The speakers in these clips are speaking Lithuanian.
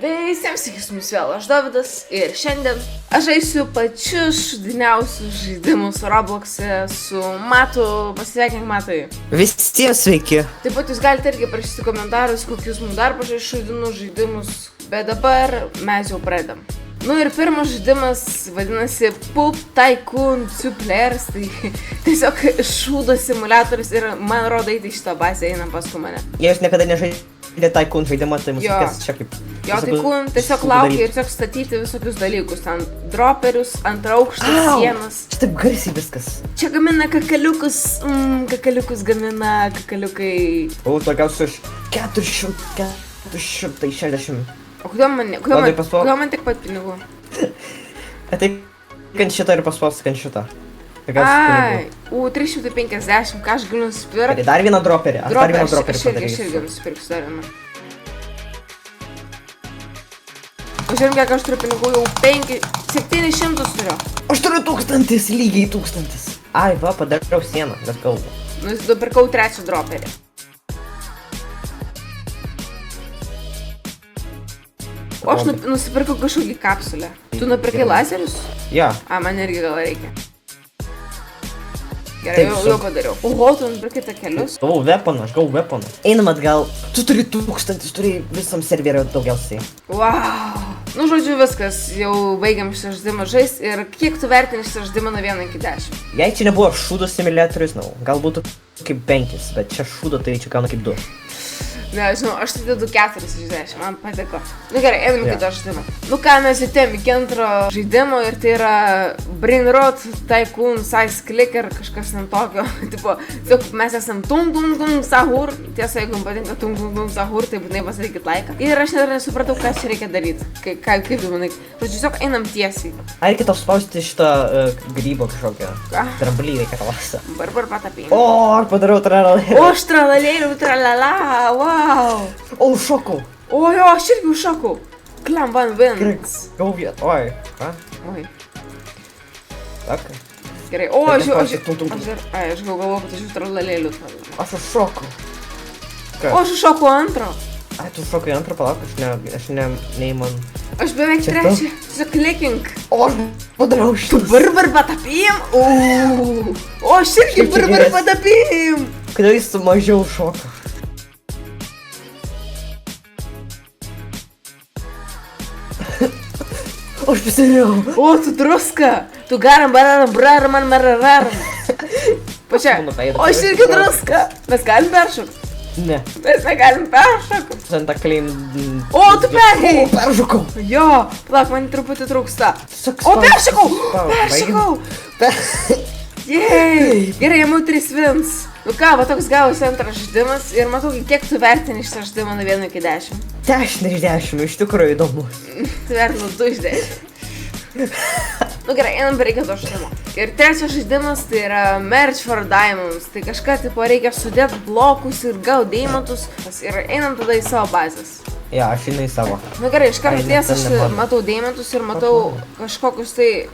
Visiems įkismus vėl, aš Dovydas ir šiandien aš žaisiu pačius šudiniausius žaidimus Roblox'e su Matu. Pasveikink, Matai. Visiems sveiki. Taip pat jūs galite irgi parašyti komentarus, kokius mums dar pažaidžiu žaidimus, bet dabar mes jau pradedam. Nu ir pirmas žaidimas vadinasi Poop Tycoon 2 Players, tai tiesiog šūdo simuliatorius ir man rodo eiti šitą bazę, einam paskui mane. Jei jūs niekada nežaidėte Tycoon žaidimą, tai mūsų reikės čia kaip... Jo, Tycoon tiesiog laukia ir tiesiog statyti visokius dalykus, ant droperius, ant aukštas sienas. Čia taip garsiai viskas. Čia gamina kakaliukus, gamina kakaliukai. O, tokiaus už 460. O kodėl man tik pat pinigų? Ateik ant šitą ir paspausk ant šitą. Ai, 350, ką aš galiu nusipirkti? Dar vieną droperį, aš dar vieną droperį Aš irgi nusipirksiu dar vieną. Pažiūrėjom, kiek aš turiu pinigų, jau 700 turiu. Aš turiu 1000, lygiai 1000. Ai, va, padariau sieną, bet kalbu. Nusipirkau trečią droperį. O aš nusipirkau kažkokį kapsulę. Tu nupirkai lazerius? Jo. A, man irgi gal reikia. Gerai, jau padariau. Oho, tu nupirkai takelius? Gavau weaponą, aš gavau weaponą. Einam atgal. Tu turi 1000, turi visam serveriu daugiausiai. Wow. Nu, žodžiu, viskas. Jau baigiam šitą žaidimą žaist. Ir kiek tu vertini šitą žaidimą nuo 1 iki 10? Jei čia nebuvo šūdo simuliatorius, gal būtų kaip 5, bet čia šūdo, tai čia gauna kaip 2. Nežinau, aš tai dedu 4 iš 10, man patiko. Nu gerai, einam kito žaidimo. Nu ką, mes įtėm iki antro žaidimo ir tai yra Brainrot Tycoon Size Clicker, kažkas ten tokio. Tipo, mes esam tung sahur. Tiesa, jeigu jums patinka tung sahur, tai būtinai pasakykit laiką. Ir aš net nesupratau, ką čia reikia daryti. Kaip tu manai? Žodžiu, tiesiog einam tiesiai. Ar reikia tau spausti šitą grybo kažkokią? Ką? Dramblį reikia tau lasta. Barbar patapinį. O, aš padariau tralalėlį. O, aš tralalėliu, tralala, wow. O, šokau. O, jo, aš irgi užšokau. Klam van wins. Gavau vietą. Oi, ką? Oi. Tak. Gerai, o, aš galvoju, kad aš jau tralalėliu. Aš užšokau. O, aš užšokau antro. Ai, tu užšokai antrą, palauk, aš neįman. Aš beveik trečią. Tiesiog clicking. O, aš padariau šitus. Tu barbar patapim. O, aš irgi barbar patapim. Kodėl jis mažiau šoka? Aš pasirėjau. O, tu druska. Tu garam, bararam. Pačia. O, aš irgi druska. Mes galim peršokti? Ne. Mes negalim peršokti. Santa Klein... O, tu perėjai. O, peršokau. Jo, plak, man truputį trūksta. O, peršokau. Jej. Gerai, jam jau 3 wins. Nu ką, va toks gavosi antras žaidimas ir matau, kiek tu vertini šitą žaidimą nuo 1 iki 10. 10 iš 10, iš tikrųjų įdomus. Tu vertinu 2 iš 10. Nu gerai, einam prie kito žaidimo. Ir trečias žaidimas tai yra Merge for Diamonds. Tai kažką tipo reikia sudėti blokus ir gauti deimantus. Ir einam tada į savo bazės. Ja, aš einu į savo. Nu gerai, iš karto ties aš matau deimantus ir matau kažkokius tai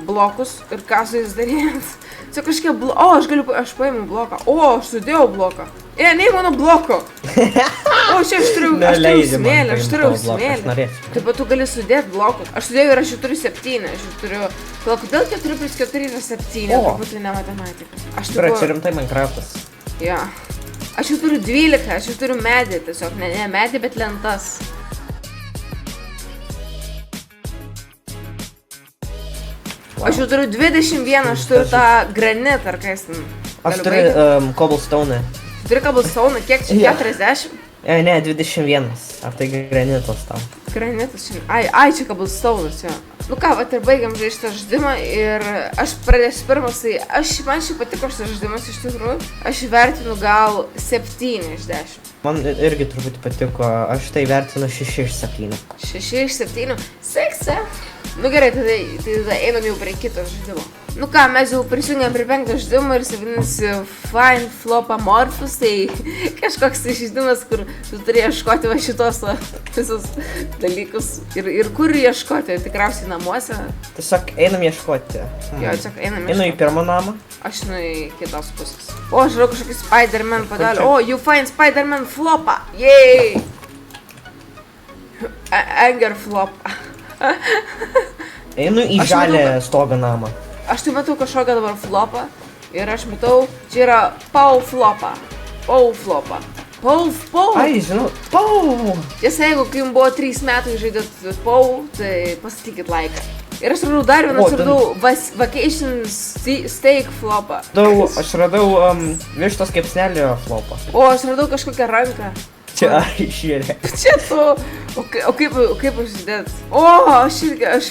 blokus ir ką su jais daryti. Čia kažkiek o, aš paimu bloką. O, aš sudėjau bloką. Nei mano bloko. O, čia aš turiu smėlį. Taip pat tu gali sudėti blokus. Aš sudėjau ir aš jau turiu 7. Aš jau turiu... Kodėl 4 plus 4 yra 7? Turbūt tai ne matematika. Čia rimtai Minecraftas. Jo. Aš jau turiu 12. Aš jau turiu medį tiesiog. Ne medį, bet lentas. Aš jau turiu 21, aš turiu tą granitą, ar kas ten. Aš turiu cobblestone. Tu turi cobblestone, kiek čia 40? Ne, 21. Ar tai granitas tau? Granitas čia. Ai, čia cobblestone'as, jo. Nu ką, vat ir baigiam žaisti šitą žaidimą ir aš pradėsiu pirmas, tai man šiaip patiko šitas žaidimas iš tikrųjų. Aš vertinu gal 7 iš 10. Man irgi truputį patiko, aš tai vertinu 6 iš 7. 6 iš 7? Sekse. Nu gerai, tada einam jau prie kito žaidimo. Nu ką, mes jau prisijungėm prie 5 žaidimo ir jis vadinasi Find Flopamorphs, tai kažkoks tai žaidimas, kur tu turi ieškoti va šitos visus dalykus. Ir kur ieškoti, tikriausiai namuose. Tiesiog einam ieškoti. Jo, tiesiog einam ieškoti. Einu į pirmą namą. Aš einu į kitos pusės. O, aš žinau kažkokį Spider-Man padalį. O, you find Spider-Man flopą. Yay! Anger flop. Einu į Aš žalę manau, stogą namą. Aš tai matau kažkokią dabar flopą ir aš matau, čia yra Pau flopą. Pau flopą. Pau. Ai, žinau. Pau! Tiesa, jeigu kai jums buvo 3 metai žaidėt Pau, tai pasakykit laiką. Ir aš radau dar vieną, O, aš radau Vacation Steak flopą. Aš radau vištos kepsnelio flopą. O, aš radau kažkokią ranką. Čia išėlė. Čia tu. O kaip užsidėt? O, aš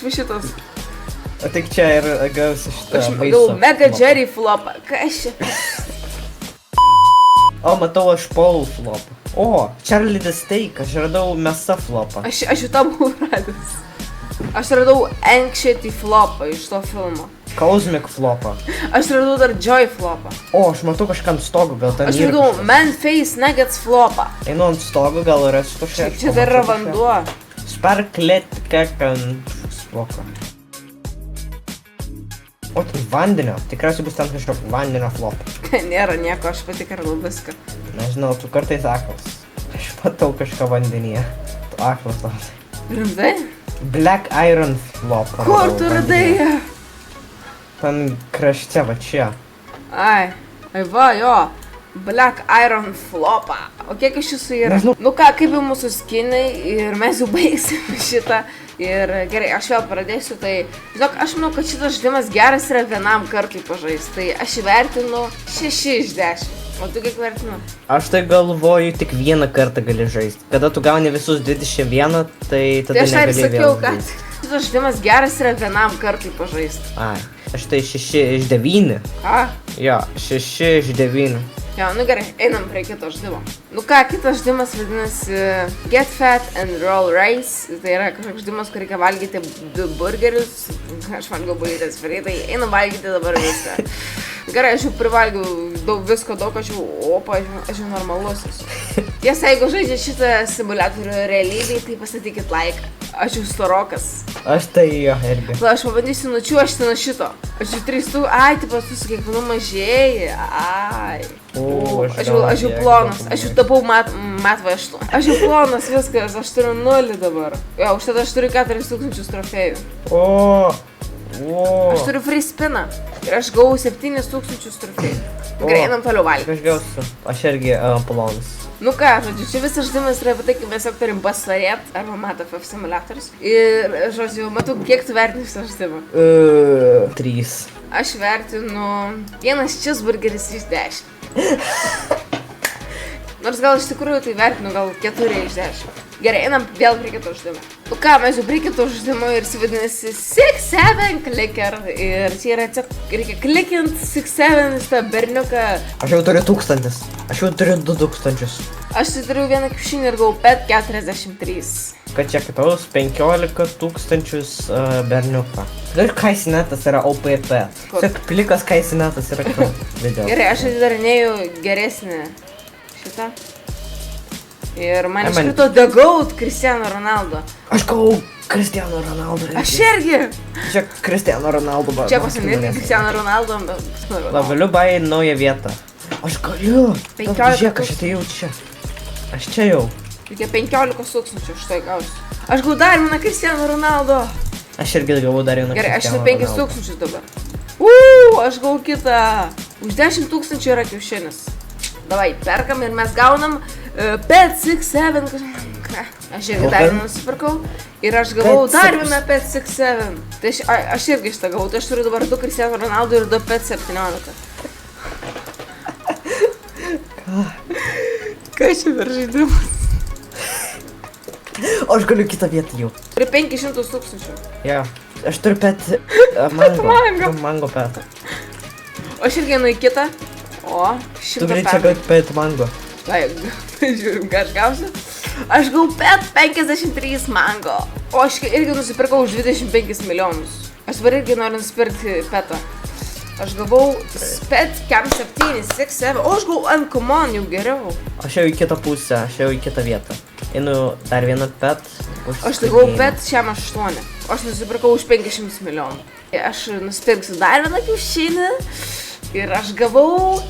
va šitos. O tik čia ir gausi šitą Aš baisų radau Mega flopą. Jerry flopą. Kas čia? O, matau aš Paul flopą. O, Charlie the Steak, aš radau mesa flopą. Aš jau tą buvau radęs. Aš radau Anxiety flopą iš to filmo. Cosmic flopą. Aš radau dar Joy flopą. O, aš matau kažką ant stogo, gal ten Aš yra radau kažkas. Man Face Nuggets flopą. Einu ant stogo, gal rasiu kažką. Čia dar yra vanduo. Sparklet ant flopą. O, ten vandenio. Tikriausiai bus ten kažkokio vandenio flopą. Nėra nieko, aš patikrinau viską. Nežinau, tu kartais aklas. Aš matau kažką vandenyje. Tu aklas tas. Rimtai? Black Iron flopą. Kur radau tu vandenyje. radai ją? Ten krašte, va čia. Ai va, jo. Black Iron flopą. O kiek iš jūsų yra? Nežinau. Nu ką, kaip jau mūsų skinai ir mes jau baigsim šitą. Ir gerai, aš vėl pradėsiu, tai žinok, aš manau, kad šitas žaidimas geras yra vienam kartui pažaisti. Tai aš įvertinu 6 iš 10. O tu kiek vertinu? Aš tai galvoju, tik vieną kartą gali žaisti. Kada tu gauni visus 21, tai tada Tai aš tai ir negali sakiau, vėl kad žaisti. šitas žaidimas geras yra vienam kartui pažaisti. Ai, aš tai 6 iš 9. Ką? Jo, 6 iš 9. Jo, nu gerai, einam prie kito žaidimo. Nu ką, kitas žaidimas vadinasi Get Fat and Roll Race. Tai yra kažkoks žaidimas, kur reikia valgyti 2 burgerius. Aš valgiau burgerius, tai einam valgyti dabar viską. Gerai, aš jau privalgiau visko daug, aš jau normalus esu. Tiesa, jeigu žaidžia šitą simuliatorių realybėj, tai pastatykit laiką. Aš jau storokas. Aš tai jo irgi. Tai aš pabandysiu nučiuošti nuo šito. Aš jau 3, ai, tipo, tu su kiekvienu mažėji, ai. O, Aš jau plonas, aš jau tapau matvaštu. Aš jau plonas, viskas, aš turiu 0 dabar. Jo, už tada aš turiu 4000 trofėjų. O. Aš turiu free spiną ir aš gavau 7000 trofėjų. Gerai, einam toliau valgyti. Aš gausiu. Aš irgi plonas. Nu ką, žodžiu, čia visas žaidimas yra apie tai, kaip mes tiesiog turim pasvarėt arba MataFF simuliatorius. Ir, žodžiu, matau, kiek tu vertini šitą žaidimą. 3. Aš vertinu 1 cheeseburgeris iš 10. Nors gal iš tikrųjų tai vertinu gal 4 iš 10. Gerai, einam vėl prie kito žaidimo. Nu ką, mes jau prie kito žaidimo ir jis vadinasi 6-7 clicker. Ir čia yra tiesiog, reikia klikint 6-7 šitą berniuką. Aš jau turiu 1000. Aš jau turiu 2000. Aš tai turiu vieną kiaušinį ir gavau pet 43. Kad čia kitos 15 000 berniuką. Ir kaisinetas yra OPP. Tik plikas kaisinetas yra video. Gerai, aš atidarinėjau geresnį šitą. Ir man iškrito The Goat Cristiano Ronaldo. Aš gavau Cristiano Ronaldo. Aš irgi. Čia Cristiano Ronaldo. Čia pasimėti Cristiano Ronaldo, bet... Galiu bai naują vietą. Aš galiu. 15 Žiūrėk, aš atėjau čia. Aš čia jau. Reikia 15 000 štai gausiu. Aš gavau dar vieną Cristiano Ronaldo. Aš irgi gavau dar vieną Gerai, aš Cristiano jau 5 Ronaldo. 000 dabar. Aš gavau kitą. Už 10 000 yra kiaušinis. Davai, perkam ir mes gaunam pet 6-7. Aš irgi dar vieną nusipirkau. Ir aš gavau dar vieną pet 6-7. Tai aš irgi šitą gavau. Tai aš turiu dabar 2 Cristiano Ronaldo ir 2 pet 17. Ką čia per žaidimas? O aš galiu kitą vietą jau. Turiu 500 000. Jo. Aš turiu pet mango. mango. Mango pet. O aš irgi einu į kitą. O, 100 Tu gali čia gauti pet mango. Tai, žiūrim, ką aš gausiu. Aš gavau pet 53 mango. O aš irgi nusipirkau už 25 milijonus. Aš dabar irgi noriu nusipirkti petą. Aš gavau pet cam 7, 6, 7. O, aš gavau uncommon, jau geriau. Aš jau į kitą pusę, aš jau į kitą vietą. Einu dar vieną pet. Aš tai gavau pet šiam 8. O aš nusipirkau už 500 milijonų. Aš nusipirksiu dar vieną kiaušinį. Ir aš gavau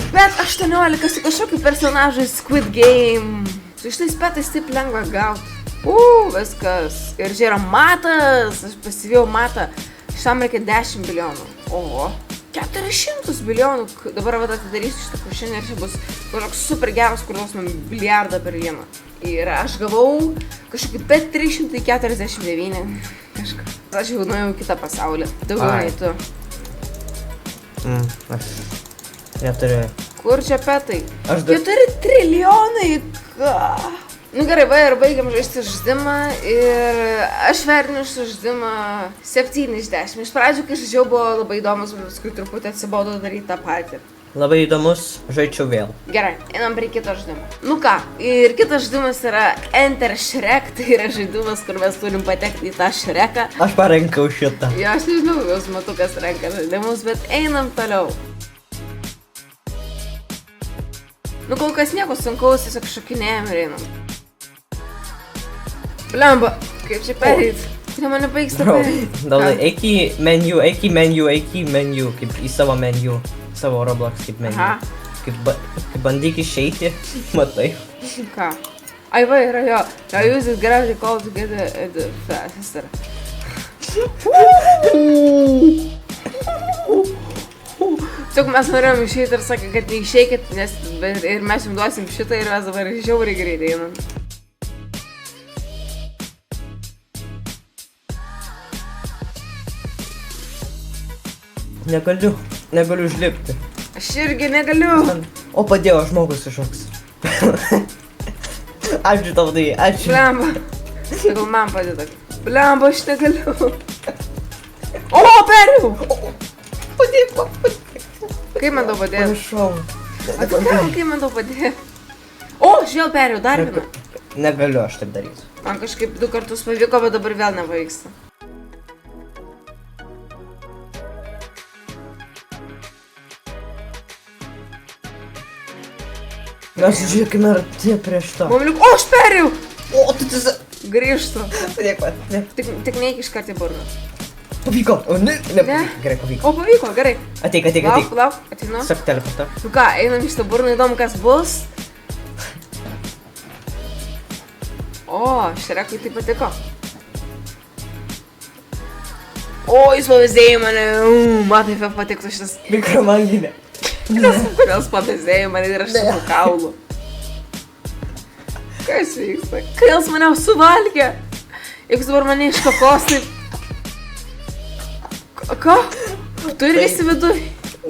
pet 18 su kažkokiu personažu Squid Game. Su šitais petais taip lengva gauti. Viskas. Ir čia yra matas, aš pasivėjau matą. Šitam reikia 10 bilijonų. Oho. 400 bilijonų. Dabar vat atidarysiu šitą kiaušinį ir čia bus kažkoks super geras, kur duos man milijardą per vieną. Ir aš gavau kažkokį P349 kažką. Aš jau nuėjau į kitą pasaulį. Daugiau nei tu. Aš neturiu. Kur čia petai? 4 trilijonai. Ką? Nu gerai, va ir baigiam žaisti žaidimą ir aš vertinu šitą žaidimą 7 iš 10. Iš pradžių, kai žaidžiau, buvo labai įdomus, bet paskui truputį atsibodo daryti tą patį. Labai įdomus, žaidžiau vėl. Gerai, einam prie kito žaidimo. Nu ką, ir kitas žaidimas yra Enter Shrek, tai yra žaidimas, kur mes turim patekti į tą Shreką. Aš parenkau šitą. Jo, aš nežinau, jūs matau, kas renka žaidimus, bet einam toliau. Nu kol kas nieko sunkaus, tiesiog šokinėjam ir einam. Blemba, kaip čia pereit? Ne man nepavyksta pereit. Daulai, eik į meniu, kaip į savo meniu. Savo Roblox kaip meniu. Aha. Kaip bandyk išeiti, matai. Ką? Ai va, yra jo. I use this gravity call to get the faster. Tiesiog mes norėjom išeiti ir sakė, kad neišeikit, nes ir mes jums duosim šitą ir mes dabar žiauriai greitai einam. Negaliu užlipti. Aš irgi negaliu. O padėjo žmogus iššoks. Ačiū tau tai, ačiū. Blemba. Gal man padeda. Blemba, aš negaliu. O, perėjau. Padėk man. Kaip man tau padėjo? Prašau. Kaip man tau padėjo? O, aš vėl perėjau, dar vieną. Negaliu aš taip daryti. Man kažkaip 2 kartus pavyko, bet dabar vėl nepavyksta. Mes žiūrėkime arti prieš to. Mum lik, o, aš perėjau! O, tu tiesa. Grįžtu. Padėk man. Tik neik iškart į burną. Pavyko. O, ne. Gerai, pavyko. O, pavyko, gerai. Ateik. Lauk, ateinu. Sak teleportą. Nu ką, einam iš to burną, įdomu, kas bus. O, Šrekui tai patiko. O, jis pavėzdėjo mane. Matai, kaip patiktų šitas. Mikromanginė. Kodėl jis pavėzdėjo mane ir aš su kaulu. Kas vyksta? Kodėl jis mane suvalgė? Jeigu dabar mane iškakos, tai... Ką? Tu irgi esi viduj?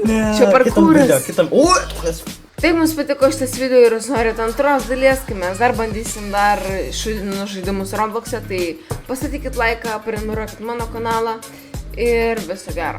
Ne, čia parkūras. Kitam. O, kas... Taip, mums patiko šitas video ir jūs norite antros dalies, kai mes dar bandysim dar žaidimus Roblox'e, tai pastatykit laiką, prenumeruokit mano kanalą ir viso gero.